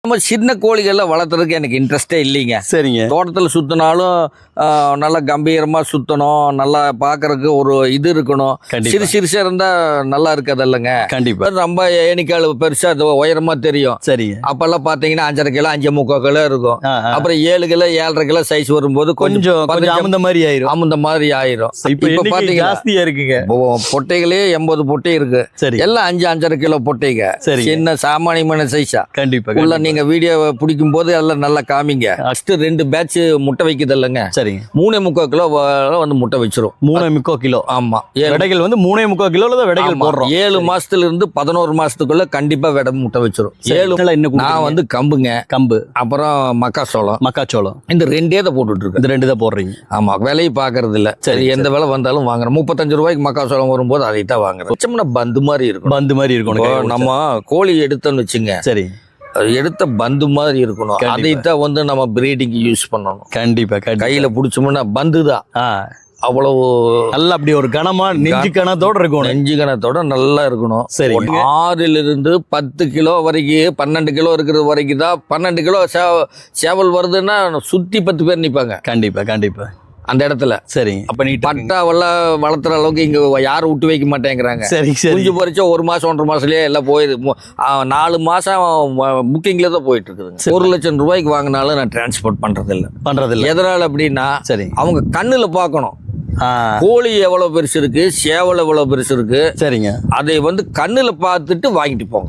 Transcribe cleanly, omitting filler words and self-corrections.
நம்ம சின்ன கோழிகள்லாம் வளர்த்துறதுக்கு எனக்கு இன்ட்ரெஸ்டே இல்லைங்க. சரிங்க. தோட்டத்தில் சுற்றினாலும் நல்லா கம்பீரமாக சுற்றணும், நல்லா பார்க்கறதுக்கு ஒரு இது இருக்கணும். கண்டிப்பா. சிறுசாக இருந்தால் நல்லா இருக்காது இல்லைங்க. கண்டிப்பா. ரொம்ப ஏணிக்கால் பெருசாக அது உயரமாக தெரியும். சரிங்க. அப்போல்லாம் பார்த்தீங்கன்னா 5.5 கிலோ 5.75 கிலோ இருக்கும். அப்புறம் 7 கிலோ 7.5 கிலோ சைஸ் வரும்போது கொஞ்சம் அமுந்த மாதிரி ஆயிரும். அமுந்த மாதிரி ஆயிரும். இப்போ பார்த்தீங்கன்னா ஜாஸ்தியா இருக்குங்க. பொட்டைகளே 80 பொட்டை இருக்கு. சரி. எல்லாம் 5.5 கிலோ பொட்டைங்க. சரி. சின்ன சாமானியமான சைஸா. கண்டிப்பா. உள்ள நீங்க வீடியோ பிடிக்கும் போது எல்லாம் நல்லா காமிங்க. ஃபர்ஸ்ட் 2 பேட்ச் முட்டை வைக்குது இல்லைங்க. சரிங்க. 3.75 கிலோ வந்து முட்டை வச்சிரும். 3.75 கிலோ. ஆமா. விடைகள் வந்து 3.75 கிலோல தான் விடைகள் போடுறோம். 7 மாசத்துல இருந்து 11 மாசத்துக்குள்ள கண்டிப்பா விடை முட்டை வச்சிரும். 7 நான் வந்து கம்புங்க, கம்பு, அப்புறம் மக்காச்சோளம் இந்த 2 தான் போட்டுட்டு இருக்கேன். இந்த 2 தான் போடுறீங்க. ஆமா. விலையை பாக்குறது இல்ல. சரி, எந்த விலை வந்தாலும் வாங்குறேன். 35 ரூபாய்க்கு மக்காச்சோளம் வரும்போது அதை தான் வாங்குறேன். வச்சோம்னா பந்து மாதிரி இருக்கும். பந்து மாதிரி இருக்கணும். நம்ம கோழி எடுத்தோம்னு வச்சுங்க. சரி. எடுத்த பந்து மாதிரி இருக்கணும். அதைத்தான் வந்து நம்ம பிரீடிங் யூஸ் பண்ணணும். கண்டிப்பா. கையில பிடிச்சோம்னா பந்து தான். அவ்வளவு நல்லா அப்படி ஒரு கனமா நெஞ்சு கணத்தோட இருக்கணும். நெஞ்சு கணத்தோட நல்லா இருக்கணும். சரி. 6 to 10 கிலோ வரைக்கும் 12 கிலோ இருக்கிறது வரைக்கும் தான். 12 கிலோ சேவல் வருதுன்னா சுத்தி 10 பேர் நிற்பாங்க. கண்டிப்பா அந்த இடத்துல. சரி. அப்ப நீ பட்டாவெல்லாம் வளர்த்துற அளவுக்கு இங்க யாரும் விட்டு வைக்க மாட்டேங்கிறாங்க. சரி. குஞ்சு பறிச்சா 1 மாசம் 1.5 மாசத்துலயே எல்லாம் போயிடுது. 4 மாசம் புக்கிங்ல தான் போயிட்டு இருக்குது. 1 லட்சம் ரூபாய்க்கு வாங்கினாலும் நான் டிரான்ஸ்போர்ட் பண்றது இல்ல. எதனால அப்படின்னா, சரி, அவங்க கண்ணுல பார்க்கணும். கோழி எவ்வளவு பெருசு இருக்கு, சேவல் எவ்வளவு பெருசு இருக்கு. சரிங்க. அதை வந்து கண்ணுல பார்த்துட்டு வாங்கிட்டு போங்க.